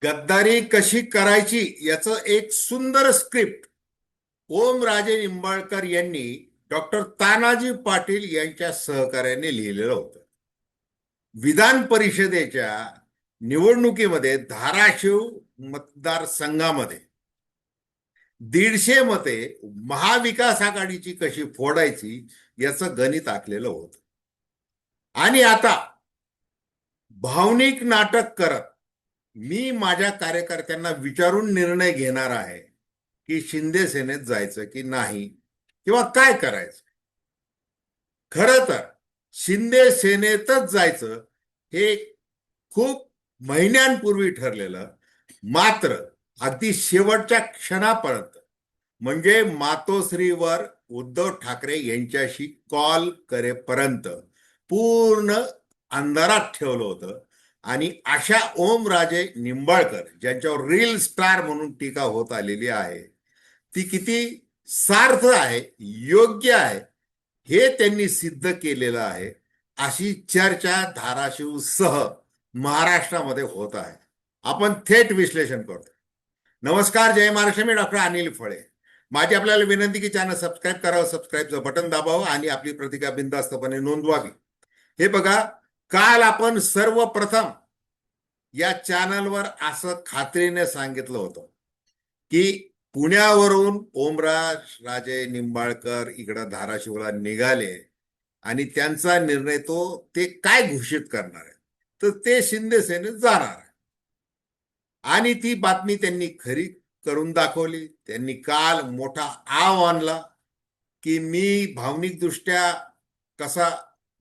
गद्दारी कशी करायची याचं एक सुंदर स्क्रिप्ट ओमराजे निंबाळकर यांनी डॉक्टर तानाजी पाटील यांच्या सहकार्याने लिहिलेलं होतं. विधान परिषदेच्या निवडणुकीमध्ये धाराशिव मतदारसंघामध्ये 150 मते महाविकास आघाडीची कशी फोडायची याचं गणित आखलेलं होतं. आणि आता भावनिक नाटक करत मी माझ्या कार्यकर्त्यांना विचारून निर्णय घेणार आहे की शिंदे सेनेत जायचं की नाही किंवा काय करायचं. खरं तर शिंदे सेनेतच जायचं हे खूप महिन्यांपूर्वी ठरलेलं, मात्र अगदी शेवटच्या क्षणापर्यंत म्हणजे मातोश्रीवर उद्धव ठाकरे यांच्याशी कॉल करेपर्यंत पूर्ण अंधारात ठेवलं होतं. आणि अशा ओमराजे निंबाळकर ज्यांच्यावर रील स्टार म्हणून टीका होत आलेली आहे ती किती सार्थ आहे, योग्य आहे हे त्यांनी सिद्ध केलेलं आहे, अशी चर्चा धाराशिव सह महाराष्ट्रामध्ये होत आहे. आपण थेट विश्लेषण करतो. नमस्कार, जय महाराष्ट्र. मी डॉक्टर अनिल फळे. माझी आपल्याला विनंती की चॅनल सबस्क्राईब करावं, सबस्क्राईबचं बटन दाबावं आणि आपली प्रतिक्रिया बिनधास्तपणे नोंदवावी. हे बघा, काल आपण सर्वप्रथम या चॅनलवर असं खात्रीने सांगितलं होतं की पुण्यावरून ओमराजे निंबाळकर इकडं धाराशिवला निघाले आणि त्यांचा निर्णय ते काय घोषित करणार आहे, तर ते शिंदे सेनेत जाणार आहे. आणि ती बातमी त्यांनी खरी करून दाखवली. त्यांनी काल मोठा आव आणला की मी भावनिकदृष्ट्या कसा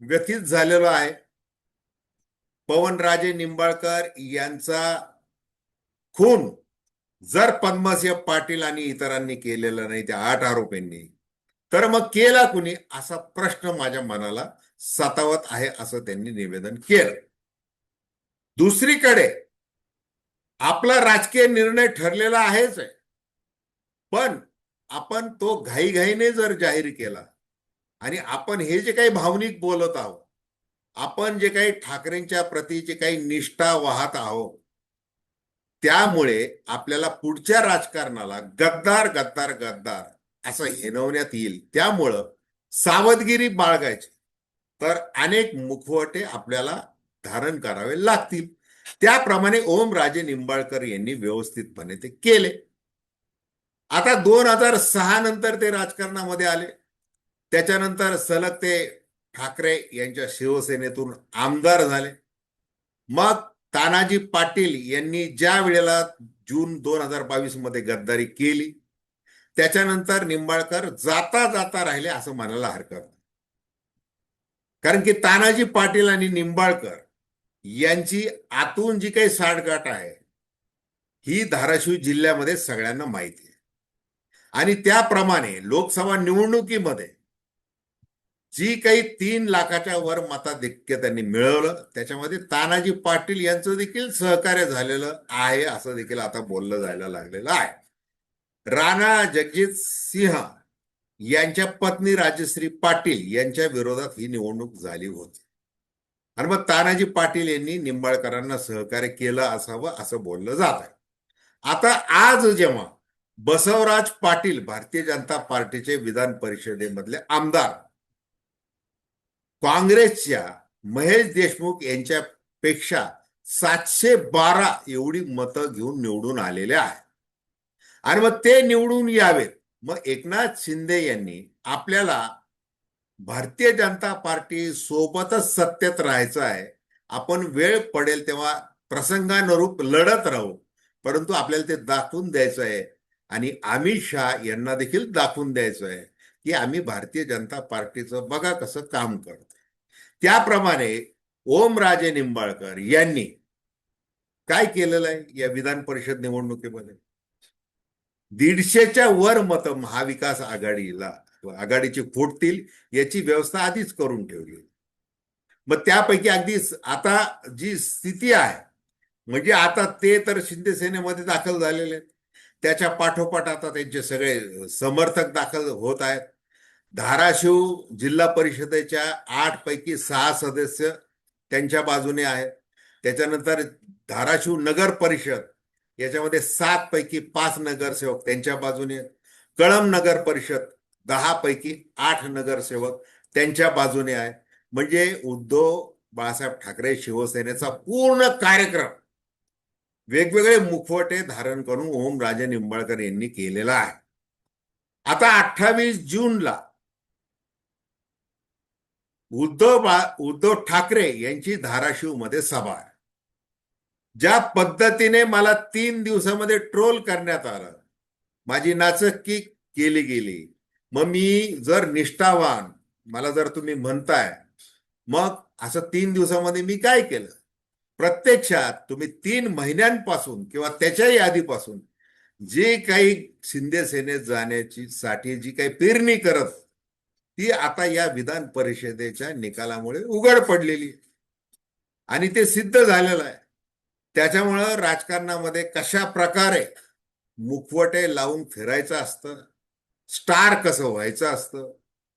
व्यथित झालेलो आहे. पवनराजे निंबाळकर यांचा खून जर पद्मसिंह पाटील आणि इतरांनी केलेला नाही, त्या 8 आरोपींनी, तर मग केला कुणी असा प्रश्न माझ्या मनाला सतावत आहे, असं त्यांनी निवेदन केलं. दुसरीकडे आपला राजकीय निर्णय ठरलेला आहेच आहे, पण आपण तो घाईघाईने जर जाहीर केला आणि आपण हे जे काही भावनिक बोलत आहोत, आपण जे काही ठाकरेंच्या प्रती जे काही निष्ठा वाहत आहोत, त्यामुळे आपल्याला पुढच्या राजकारणाला गद्दार गद्दार गद्दार असं हेनवण्यात येईल. त्यामुळं सावधगिरी बाळगायची, तर अनेक मुखवटे आपल्याला धारण करावे लागतील. त्याप्रमाणे ओमराजे निंबाळकर यांनी व्यवस्थितपणे ते केले. आता 2006 नंतर ते राजकारणामध्ये आले. त्याच्यानंतर सलग ते ठाकरे यांच्या शिवसेनेतून आमदार झाले. मग तानाजी पाटील यांनी ज्या वेळेला जून 2022 मध्ये गद्दारी केली, त्याच्यानंतर निंबाळकर जाता जाता राहिले असं म्हणायला हरकत नाही. कारण की तानाजी पाटील आणि निंबाळकर यांची आतून जी काही साठगाठ आहे ही धाराशिव जिल्ह्यामध्ये सगळ्यांना माहिती आहे. आणि त्याप्रमाणे लोकसभा निवडणुकीमध्ये जी काही 3 लाखाच्या वर मताधिक्य त्यांनी मिळवलं, त्याच्यामध्ये तानाजी पाटील यांचं देखील सहकार्य झालेलं आहे असं देखील आता बोललं जायला लागलेलं आहे. राणा जगजित सिंह यांच्या पत्नी राजश्री पाटील यांच्या विरोधात ही निवडणूक झाली होती आणि मग तानाजी पाटील यांनी निंबाळकरांना सहकार्य केलं असावं असं बोललं जात आहे. आता आज जेव्हा बसवराज पाटील भारतीय जनता पार्टीचे विधान परिषदेमधले आमदार काँग्रेसच्या महेश देशमुख यांच्यापेक्षा 712 एवढी मतं घेऊन निवडून आलेले आहे आणि मग ते निवडून यावेत, मग एकनाथ शिंदे यांनी आपल्याला भारतीय जनता पार्टी सोबतच सत्तेत राहायचं आहे, आपण वेळ पडेल तेव्हा प्रसंगानुरूप लढत राहू, परंतु आपल्याला ते दाखवून द्यायचं आहे आणि अमित शहा यांना देखील दाखवून द्यायचं आहे की आम्ही भारतीय जनता पार्टीचं बघा कसं काम करतो. त्याप्रमाणे ओमराजे निंबाळकर यांनी काय केलेलं आहे या विधान परिषद निवडणुकीमध्ये 150च्या वर मतं महाविकास आघाडीची फुटतील याची व्यवस्था आधीच करून ठेवली. मग त्यापैकी अगदी आता जी स्थिती आहे, म्हणजे आता ते तर शिंदे सेनेमध्ये दाखल झालेले आहेत, त्याच्या पाठोपाठ आता त्यांचे सगळे समर्थक दाखल होत आहेत. धाराशिव जिल्हा परिषदेच्या 8 पैकी 6 सदस्य त्यांच्या बाजूने आहेत. त्याच्यानंतर धाराशिव नगर परिषद याच्यामध्ये 7 पैकी 5 नगरसेवक त्यांच्या बाजूने आहेत. कळंब नगर परिषद 10 पैकी 8 नगरसेवक त्यांच्या बाजूने आहे. म्हणजे उद्धव बाळासाहेब ठाकरे शिवसेनेचा पूर्ण कार्यक्रम वेगवेगळे मुखवटे धारण करून ओमराजे निंबाळकर यांनी केलेला आहे. आता 28 जूनला उद्धव ठाकरे यांची धाराशिवमध्ये सभा आहे. ज्या पद्धतीने मला 3 दिवसामध्ये ट्रोल करण्यात आलं, माझी नाचक्की केली गेली, मग मी जर निष्ठावान, मला जर तुम्ही म्हणताय, मग असं 3 दिवसामध्ये मी काय केलं? प्रत्यक्षात तुम्ही 3 महिन्यांपासून किंवा त्याच्याही आधीपासून जे काही शिंदे सेनेत जाण्याची साठी जी काही पेरणी करत, ती आता या विधान परिषदेच्या निकालामुळे उघड पडलेली आणि ते सिद्ध झालेलं आहे. त्याच्यामुळं राजकारणामध्ये कशा प्रकारे मुखवटे लावून फिरायचं असतं, स्टार कसं व्हायचं असतं,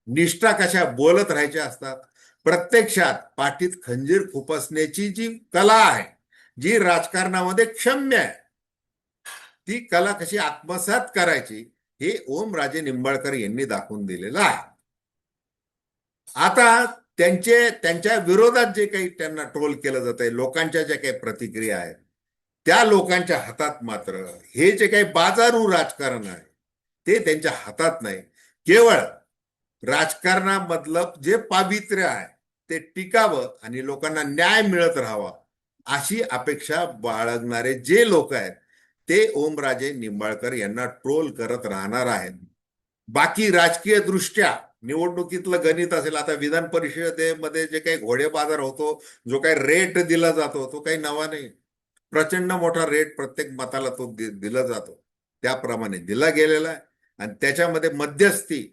निष्ठा कशा बोलत राहायच्या असतात, प्रत्यक्षात पाठीत खंजीर खुपसण्याची जी कला आहे, जी राजकारणामध्ये क्षम्य आहे, ती कला कशी आत्मसात करायची हे ओमराजे निंबाळकर यांनी दाखवून दिलेलं आहे. आता त्यांच्या विरोधात जे काही त्यांना ट्रोल केलं जात आहे, लोकांच्या ज्या काही प्रतिक्रिया आहेत, त्या लोकांच्या हातात मात्र हे जे काही बाजारू राजकारण आहे ते त्यांच्या हातात नाही. केवळ राजकारणामधलं जे पावित्र्य आहे ते टिकावं आणि लोकांना न्याय मिळत राहावा अशी अपेक्षा बाळगणारे जे लोक आहेत ते ओमराजे निंबाळकर यांना ट्रोल करत राहणार आहेत. बाकी राजकीय दृष्ट्या निवडणुकीतलं गणित असेल, आता विधान परिषदेमध्ये जे काही घोडे बाजार होतो, जो काही रेट दिला जातो तो काही नवा नाही. प्रचंड मोठा रेट प्रत्येक मताला तो दिला जातो, त्याप्रमाणे दिला गेलेला आहे. आणि त्याच्यामध्ये मध्यस्थी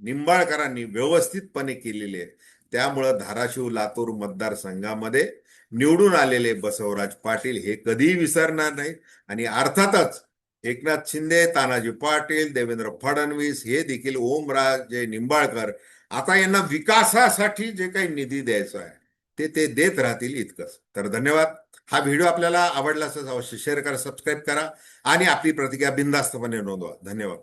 निंबाळकरांनी व्यवस्थितपणे केलेली आहे. त्यामुळं धाराशिव लातूर मतदारसंघामध्ये निवडून आलेले बसवराज पाटील हे कधीही विसरणार नाहीत. आणि अर्थातच एकनाथ शिंदे, तानाजी पाटील, देवेंद्र फडणवीस हे देखील ओमराजे निंबाळकर आता यांना विकासासाठी जे काही निधी द्यायचा आहे ते देत राहतील इतकंच. तर धन्यवाद. हा व्हिडिओ आपल्याला आवडला असेल अवश्य शेअर करा, सबस्क्राईब करा आणि आपली प्रतिक्रिया बिनधास्तपणे नोंदवा. धन्यवाद.